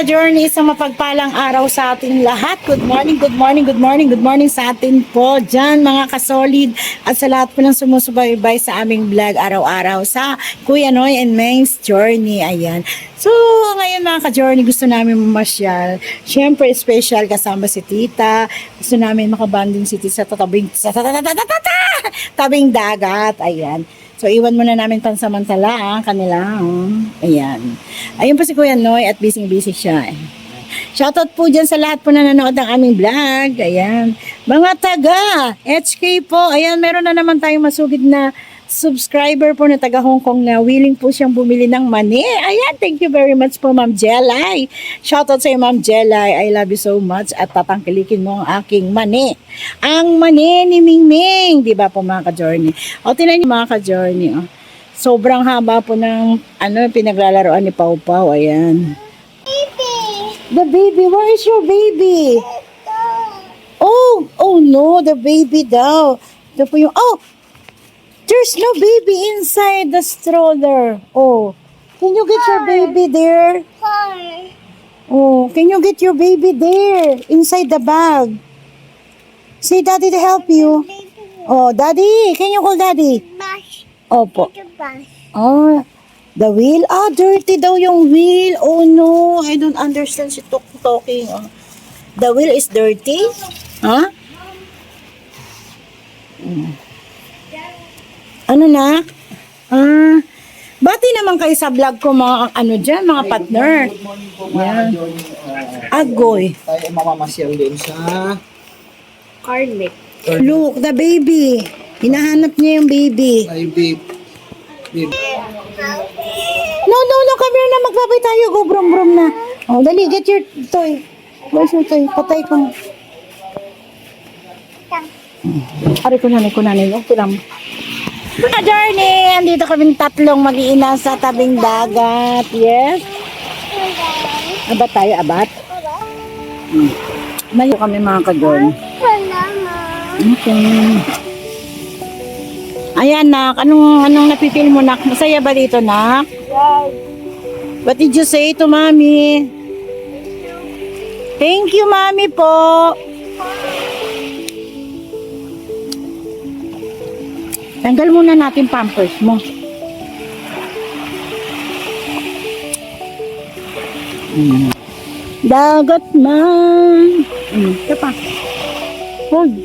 ka-journey, isang mapagpalang araw sa ating lahat. Good morning, good morning, good morning, good morning sa atin po dyan mga kasolid at sa lahat po ng sumusubaybay sa aming vlog araw-araw sa Kuya Noy and Meng's Journey. Ayan. So, ngayon mga ka-journey, gusto namin mamasyal. Siyempre, special kasama si Tita. Gusto namin makabanding si Tita sa tabing dagat. Ayan. So, iwan muna namin pansamantala ang kanilang. Ayan. Ayun po si Kuya Noy at busy-busy siya. Shoutout po dyan sa lahat po na nanood ng aming vlog. Ayan. Mga taga HK po. Ayan, meron na naman tayong masugid na subscriber po na taga Hong Kong na willing po siyang bumili ng mani. Ayan, thank you very much po Ma'am Jelay. Shoutout sa iyo Ma'am Jelay. I love you so much at tatangkilikin mo ang aking mani. Ang mani ni Mingming. Diba po mga ka-journey? O, tinan niyo mga ka-journey. O. Sobrang haba po ng pinaglalaroan ni Pau Pau. Ayan. Baby. The baby. Where is your baby? Oh no. The baby daw. Ito po yung, there's no baby inside the stroller. Oh, can you get your baby there? Hi. Oh, can you get your baby there inside the bag? Say daddy to help you. Oh, daddy, can you call daddy? Bash. Opo. Bash. Oh, the wheel? Dirty daw yung wheel. Oh no, I don't understand si talking. Oh. The wheel is dirty? Huh? Ano na? Bati naman kayo sa vlog ko mga mga partner. Good morning po Yan. mga Johnny. Agoy. Tayo ay mamamasyal din sa Garlic. Look, the baby. Hinahanap niya yung baby. ay beef. No, come here na. Magbabay tayo. Go, brum na. Oh, dali, get your toy. Where's your toy? Patay ko. Ari ko nanay. Okay lang. Mga journey, andito kami tatlong mag-iina sa tabing dagat. Yes? Abat tayo, abat? Mayo kami mga ka-journey. Okay. Ayan, nak. Anong napipil mo, nak? Masaya ba dito, nak? What did you say to mommy? Thank you, mommy po. Tanggal muna natin pampers mo. Dagat man. Ito pa. Hold.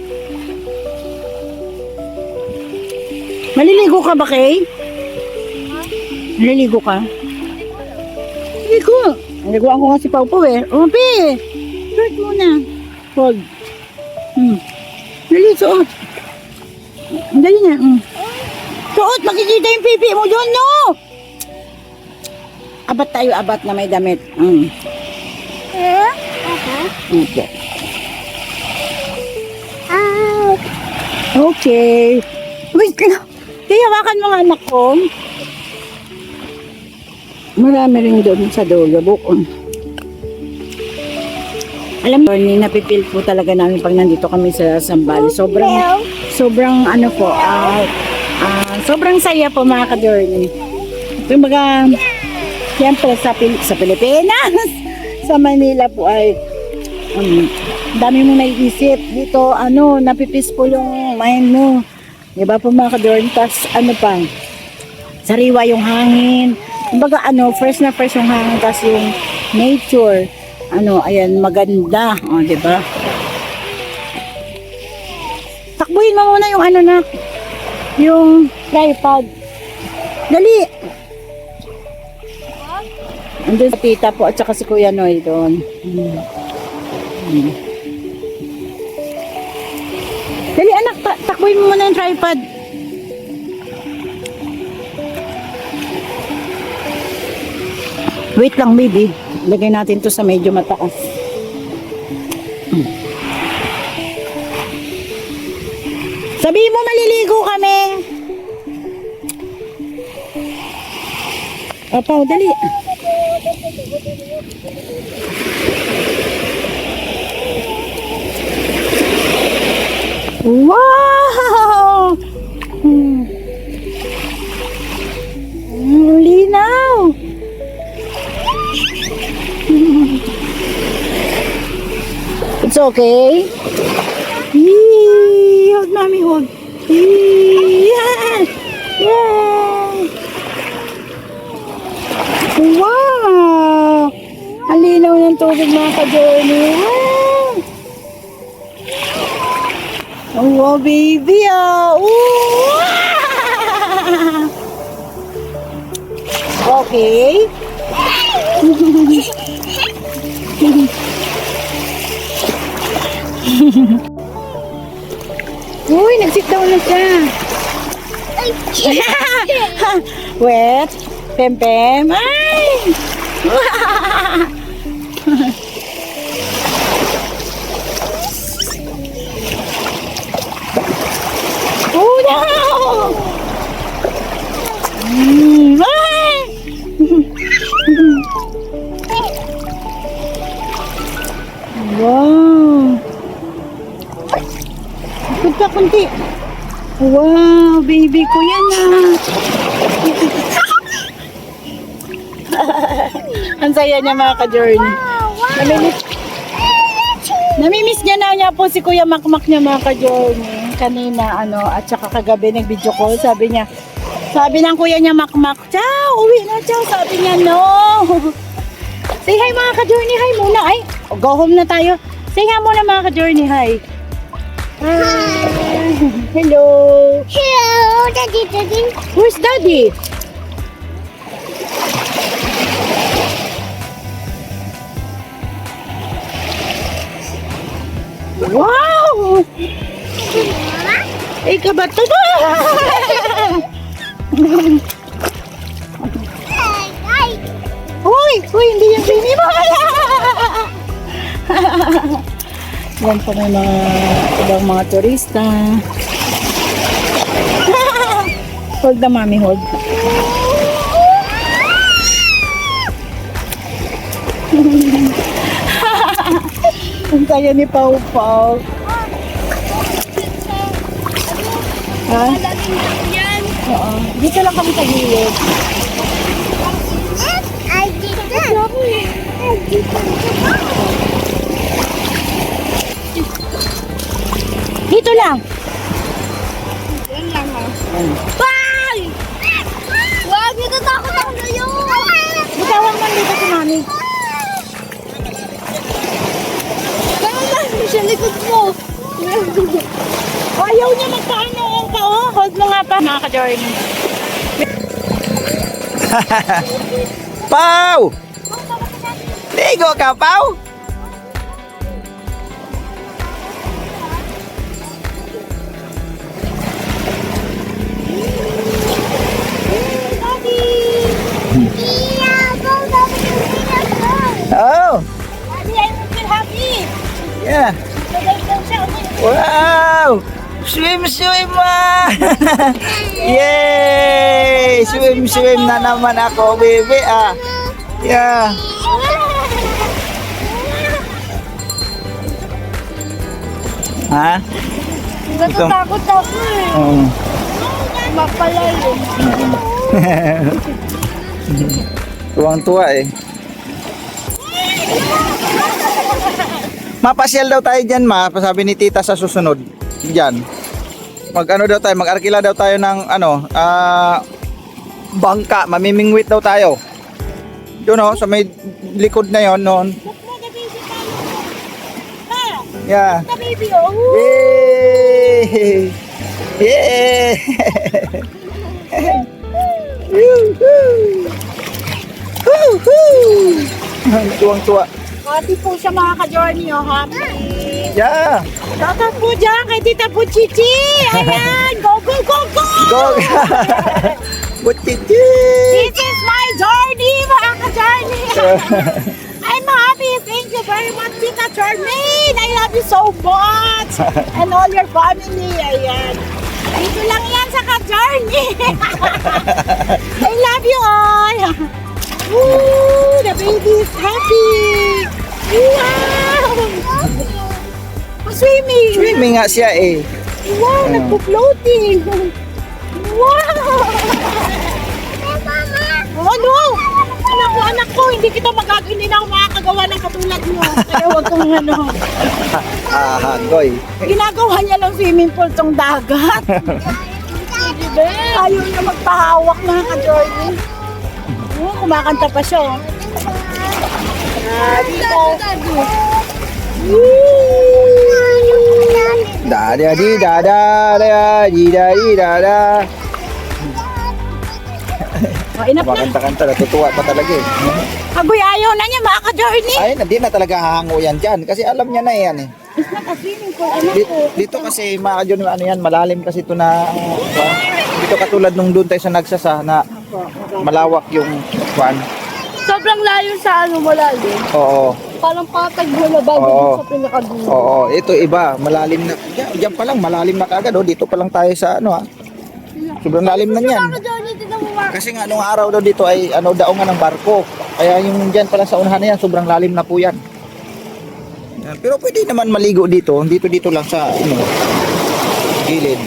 Maliligo ka ba, Kay? Maliligo ka? Maliligo. Maliguan ko nga si Pau Pau eh. Pi! Shirt muna. Hold. Maliligo. Ang dali na. Suot, makikita yung pipi mo doon, no? Abat tayo, abat na may damit. Okay. Okay. Wait lang. Hawakan mo nga anak ko. Marami rin doon sa dulo. Bukon. Alam mo, napipil po talaga namin pag nandito kami sa Zambales. Sobrang sobrang saya po mga ka-journey. Kumbaga, siyempre sa Pilipinas, sa Manila po ay dami mong naiisip. Dito, napipis po yung mind mo. Diba po mga ka-journey? Tas, sariwa yung hangin. Kumbaga, fresh na fresh yung hangin. Tas yung nature, ayan, maganda. O, diba? Takbuhin mo muna yung yung tripod. Dali! Andun sa tita po at saka si Kuya Noy doon. Dali anak, takbuhin mo muna yung tripod. Wait lang baby. Lagay natin to sa medyo mataas. Sabihin mo maliligo kami. Pau, dali. Wow! Linaw! It's okay? Yee! Hold, mommy, hold. Yee! Yeah! Yeah! Wow! Ang linaw ng tubig mga ka-journey. Wow! Oh, wow, baby ah! Ooh! Okay. Uy, nag-sit down na siya. Wet. Pem-pem. Ay! Oh, no! Ay! Wow! Ikot ka kunti. Wow, baby ko yan ah. Ang saya niya mga ka-journey. Namimiss niya po si Kuya Makmak niya mga ka-journey. Kanina at saka kagabi nag-video call. Sabi ng kuya niya Makmak, "Ciao, uwi na, ciao." Sabi niya, "No." Say hi mga ka-journey, hi muna. Ay, go home na tayo. Say hi muna mga ka-journey, hi. Hi. Hello. Hello, Daddy, Daddy. Where's Daddy? Wow! Ikaw ba ito? Ay, Uy! Uy! Hindi yung bini mo! Yan pa may mga ibang mga turista. Hold the mommy, hold. Ang saya ni Pau Pau. Ha? yan. Oo. Dito lang kami sa gilid. Ay, dito. Ay, dito. Dito lang. Yan lang, ha? Bye! Wag, natatakot ako sa'yo. Bitawan mo dito si mami. Ganun lang siya likod mo. Ayaw niya magpaano ka, oh. Hold mo nga pa. Mga ka-journey. Pau! Ligo ka, Pau! Oh! Daddy, I feel happy. Yeah! Tagay daw siya. Wow! Swim, swim ah! Yay! Swim, swim na naman ako, baby ah! Yeah! Ha? Natatakot ako eh. Oo. Mapalalim. Tuwang-tuwa eh. Mapasyal daw tayo dyan, ma. Sabi ni tita sa susunod. Dyan. Mag-ano daw tayo, mag-arkila daw tayo ng bangka. Mamimingwit daw tayo. Doon oh, sa may likod na yon noon. Yeah. The baby, oh. Yay! Yay! Woohoo! Woohoo! Tuwang-tuwa. Happy po siya mga ka-journey, oh. Happy. Yeah! Shoutout po dyan kay Tita Puchichi. Ayan. Go, go, go, go. Go! Butiti! This is my journey, mga ka-journey. I'm happy. Thank you very much, Tita Charmaine. I love you so much. And all your family. Ayan. Dito lang yan sa ka-journey. I love you all. Woo! The baby is happy. Wow! Swimming. Swimming nga siya eh. Wow! Nagpo-floating. Wow! Ano? Anak ko, hindi na ako makakagawa ng katulad mo. Kaya wag kung ano. Goy. Ginagawa niya lang swimming pool tong dagat. Ayaw niya magpahawak mga ka-Jordan. Kumakanta pa siya. Oh. Dito. Da di da da da di da di da da. Enough na. Kumakanta-kanta, natutuwa pa talaga eh. Agoy, ayaw na niya mga ka-Jordan. Ay, hindi na talaga hahango yan dyan. Kasi alam niya na yan eh. It's not a swimming pool. Ano Dito, po? dito kasi mga kadyon, ano yan, malalim kasi ito na dito katulad nung doon tayo sa nagsasa na malawak yung kwan. Sobrang layo sa ano malalim. Oo. Parang patag mo na bago Oo. sa pinakadulo. Oo, ito iba, malalim na. Diyan pa lang malalim na kagad oh. Dito pa lang tayo sa ano sobrang lalim na niyan. Ako dyan, hindi na mo Kasi nga nung araw daw dito ay daungan ng barko. Kaya yung diyan pa lang sa unahan na yan, sobrang lalim na po yan. Yan. Pero pwede naman maligo dito. Dito lang sa gilid.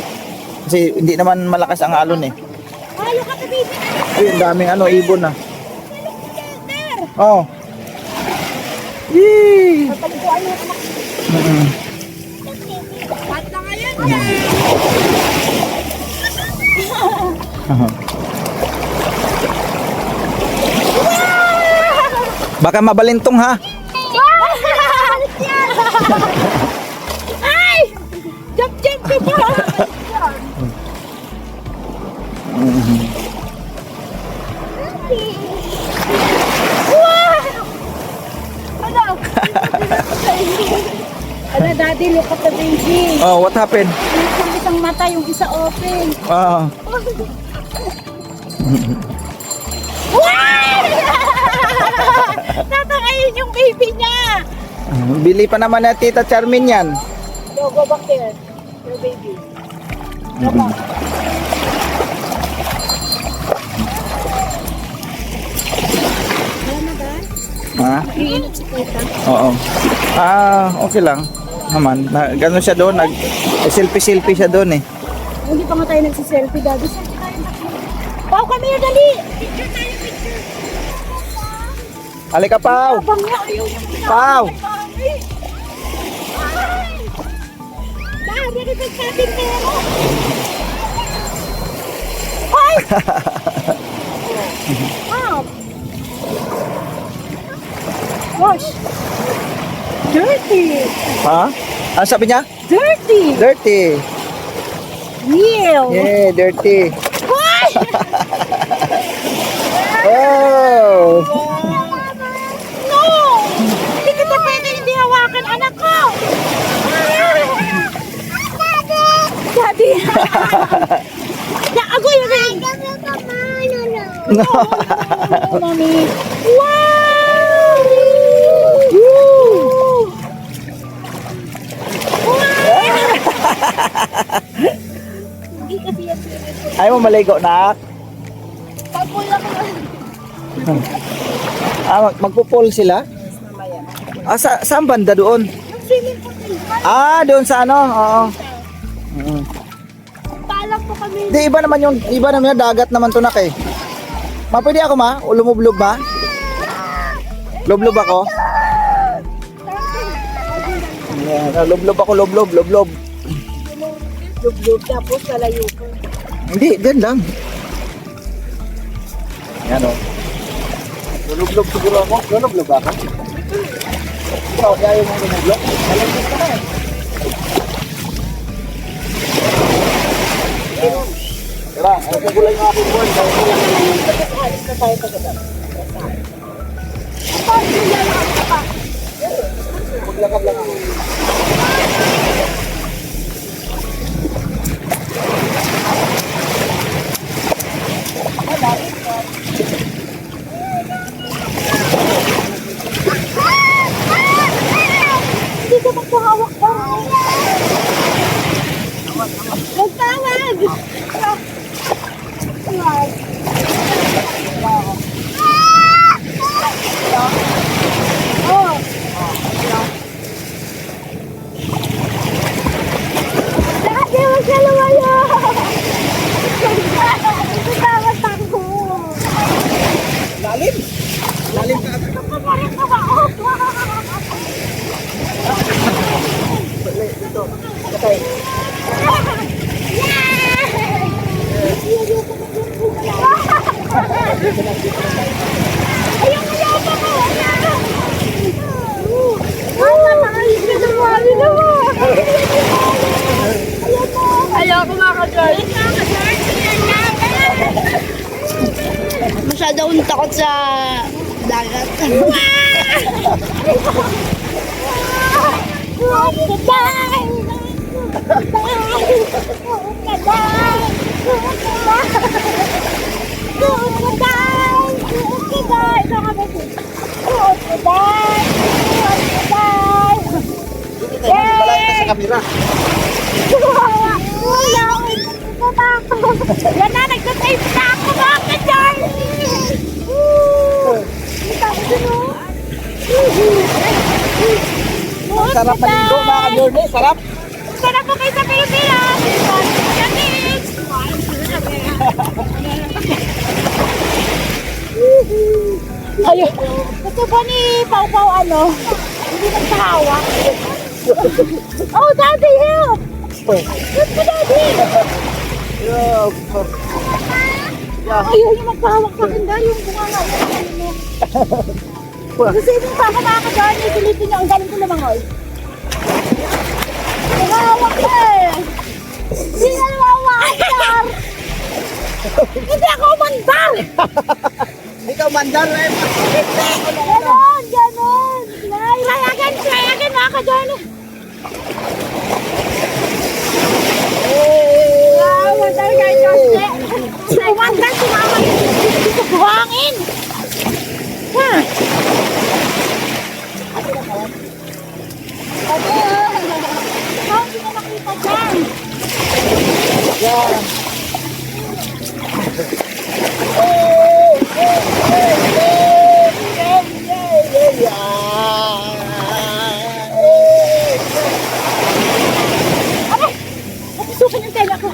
Kasi hindi naman malakas ang alon eh. Ayaw ka tabi. Ay, ang daming ibon na. Oh. Yee! Patagpuan mo anak. Pat na ngayon yan. Baka mabalintong ha. Ay! Jump ka pa! Ano? Ala, daddy, look at the baby. Oh, what happened? Yung isang mata, yung isa open. Ah, Tatakayin yung baby niya. bili pa naman na Tita Charmin yan. Go back there. Your baby. Go back. Alam mo ba? Ha? Iinit si tita. Oo. Okay lang. Naman, gano'n siya doon, selfie siya doon eh. Hindi pa nga tayo nagsiselfie, daddy. Selfie tayo. Pao, come here, dali. Picture tayo, picture. Halika, Pao. Abang niya, ayaw niya. Pao. Dahil, meron kang sabing pero. Ay! Pao. Wash. Dirty. Ha? Ano sabi niya? Dirty. Dirty. Ew. Yeah, dirty. Wash. Oh! No! Hindi kita pwede hindi hawakan, anak ko! Daddy! Agoy! No. Mami! Wow! Woo! Hindi kasi yan swimming. Ayaw mo maligo na? Pagpula ko lang. Magpupul sila? Saan banda doon? Yung swimming pool. Doon sa ano? Oo. Paalam po kami. Di, iba naman yung dagat naman to nak eh. Pwede ako ma? Lumublob ba? Lublob ako? Yeah, lublob ako, lublob. Lub-lub, tapos nalayo ko. Hindi, dyan lang. Yan o. Lulublob siguro ako. Lulublob ako. Ikaw, ayaw mong lumublob? Alam ka na eh. Tara, ano sa gulay ng aking buwan? Alis na tayo kagad. Maglakad lang ako. Hindi ka magpahawak pa. Magtawag! Oh. ako makadyan. Masyado akong takot sa dagat. Malayo sa kamera. Yan na, nagtatape na ako mga Charlie! Kita ko dun, oh. Sarap maligo mga ka-journey, sarap. Sarap po kayo sa Pilipinas! Yanis! Ayun. Gusto ba ni Pau Pau ano? Hindi nagsahawa. Oh, Daddy, help! Help me, Daddy! Ayaw niyo magpahawak sa akin dahil yung bunganga yung Kasi yung pa ako mga ka-journey, silipin niyo, ang galing ko lumangoy. Lumawak ka eh! Hindi na lumawak, Hindi ako mandar! Ikaw mandar eh. Ganon, ganon! Try again mga ka-journey! Wow, mandar guys, kasi! Mandar, sumama dito sa buhangin! Ha? Ikaw, hindi na makita dyan! Yan. Aray! Napisukan yung tela ko!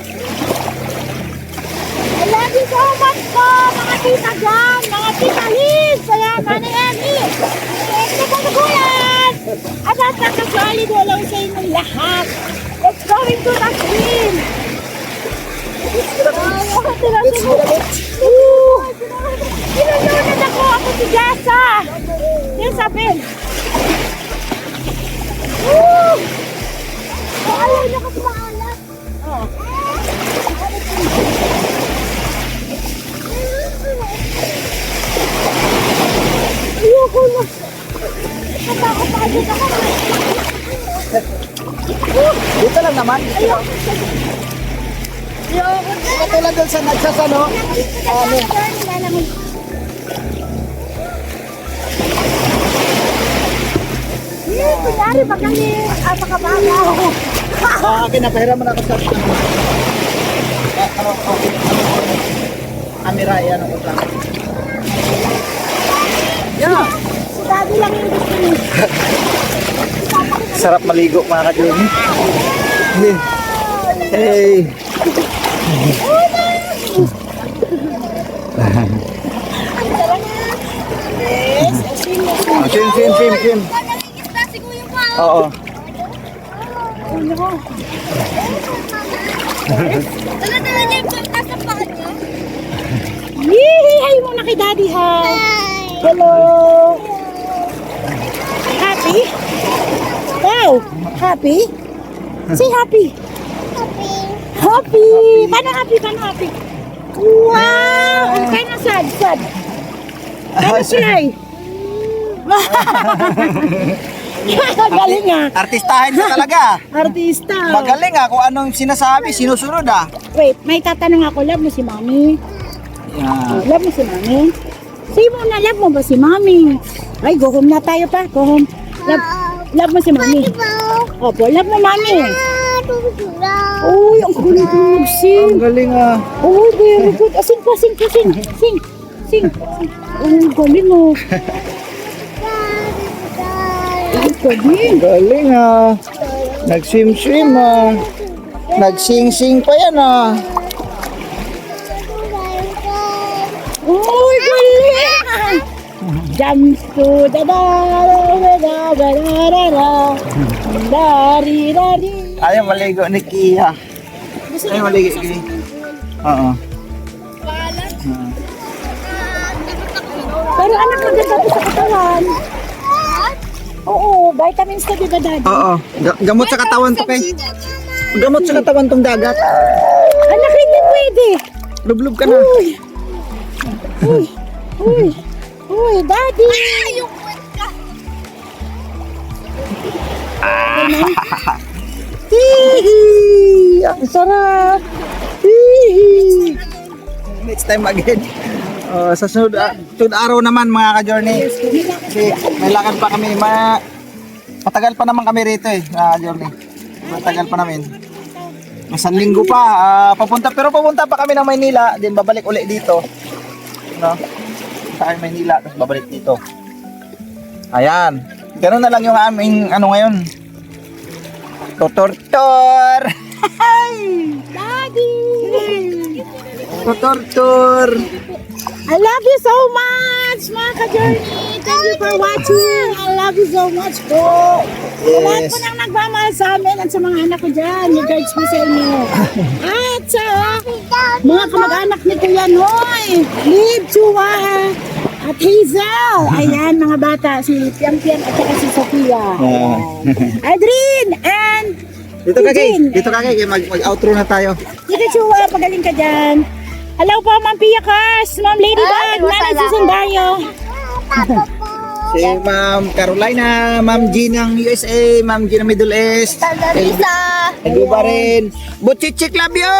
I love you so much po, mga tita dyan, mga tita Liz, kaya Manny Emmy, ito po nagulan, at at nakasali dalaw sa inyong lahat. Let's go into the screen. Pinununod ako si Jessa. Yung sabihin. Ayaw niya kasi maalat. Ayoko na. Natakot pa dito ako. Dito lang naman. Ayoko na. Katulad doon sa nagsasano. Ano? Kunyari, baka ni makabaga ako. Akin na, pahiram mo na ako sa camera. Yan ang utang. Yeah. Si Daddy lang yung gusto niya. Sarap maligo mga ka-journey. Hey. Sim. Oo. Dala-dala niya yung pagkas sa paa niya. Yee! Hi muna kay Daddy, hi! Hello! Happy? Wow! Happy? Say happy! Happy! Paano happy? Wow! Okay na sad. Paano cry? Galing ah! Artistahin ka talaga. Artista! Magaling kung anong sinasabi, sinusunod Wait, may tatanong ako, love mo si Mami? Yeah. Love mo si Mami? Say mo na, love mo ba si Mami? Ay, go home na tayo pa, go home. Love mo si Mami? Opo, love mo Mami? Uy, ang galing ko mag-sing. Ang galing Oh, very good. Sing pa, sing. Oh, ang galing oh. Ang galing. Galing Nag-swim Nag-sing-sing pa yan Uy, galing. Jumps to the dari. Ayaw maligo ni Kia. Ayaw maligo ni Oo. Pero anak, maganda to sa katawan. Oo, vitamins ka, di ba, Daddy? Oo. Gamot sa katawan to kay. Gamot sa katawan tong dagat. Anak, hindi pwede. Lublub ka na. Uy. Uy. Uy. Uy, daddy. Yung puwet ka. Hihi. Ang sarap. Hihi. Next time again. Sa sunod araw naman mga ka-journey. Kasi may lakad pa kami. Matagal pa naman kami rito eh, ka-journey. Matagal pa namin. Isang linggo pa. Pero papunta pa kami ng Maynila. Then babalik uli dito. No? Sa Maynila. Tapos babalik dito. Ayan. Ganun na lang yung aming ano ngayon. Tutor-tor. Daddy. Tutor-tor. I love you so much, mga ka-journey. Thank you for watching. I love you so much po. Sa lahat po nang nagmamahal sa amin at sa mga anak ko dyan. You guys po sa inyo. At sa mga kamag-anak ni Kuya Noy, Liv, Chua, at Hazel. Ayan, mga bata. Si Piang-Piang at saka si Sophia. Adrin and Dito ka kay. Eugene. Dito ka kay. Mag-outro na tayo. Dito, Chua, pagaling ka dyan. Hello po, Ma'am Pia Cars, Ma'am Ladybug, Nanay Susan Dario. Si Ma'am Carolina, Ma'am Jean ng USA, Ma'am Jean ng Middle East. Lisa. Hello ba rin? Buchichik love you!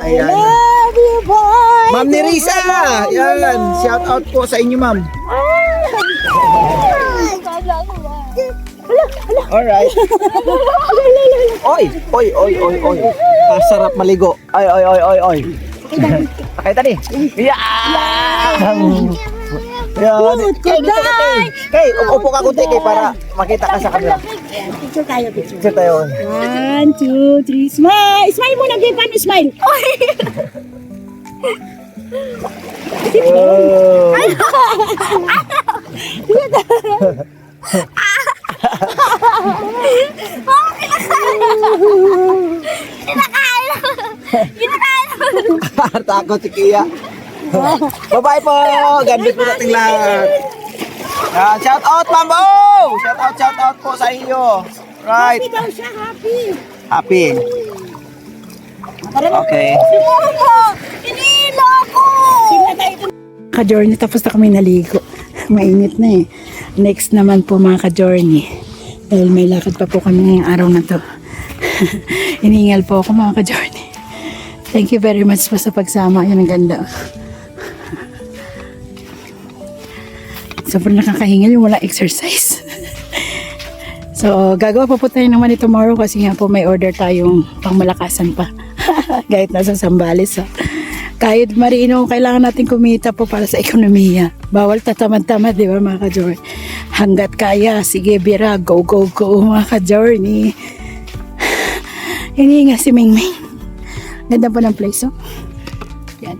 I Ayan. love you, boy. Ma'am Nerissa! Yan, shout out po sa inyo, ma'am. Alright. Oy. Sarap maligo. Ay. Pakita ni. Yan! Yan. Kay, dito ka, Kay. Kay, upo ka kunti, Kay, para makita ka sa kanila. Picture tayo, picture. Picture tayo. 1, 2, 3, smile. Smile muna, Gay. Paano smile? Oh. Takot si Kia. Bye-bye po. Ganda po nating lahat. Shout out, Ma'am Bo! Shout out po sa iyo. Right. Happy daw siya, happy. Happy. Okay. Hinilo ko! Ka-journey, tapos na kami naligo. Mainit na eh. Next naman po mga ka-journey. Dahil may lakad pa po kami ngayong araw na to. Iningal po ako mga ka-journey. Thank you very much po sa pagsama. Yan ang ganda. Sobrang nakakahingal yung wala exercise. So, gagawa pa po tayo naman ito tomorrow kasi nga po may order tayong pangmalakasan pa. Kahit nasa Sambales. So. Kahit marino, kailangan natin kumita po para sa ekonomiya. Bawal tatamad-tamad, di ba mga ka-journey? Hanggat kaya, sige bira, go mga ka-journey. Hindi nga si Mingming. Ganda po ng place, oh. Yan.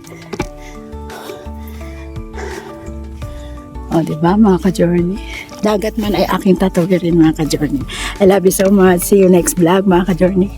O, di ba mga ka-journey? Dagat man ay aking tatawirin mga ka-journey. I love you so much. See you next vlog mga ka-journey.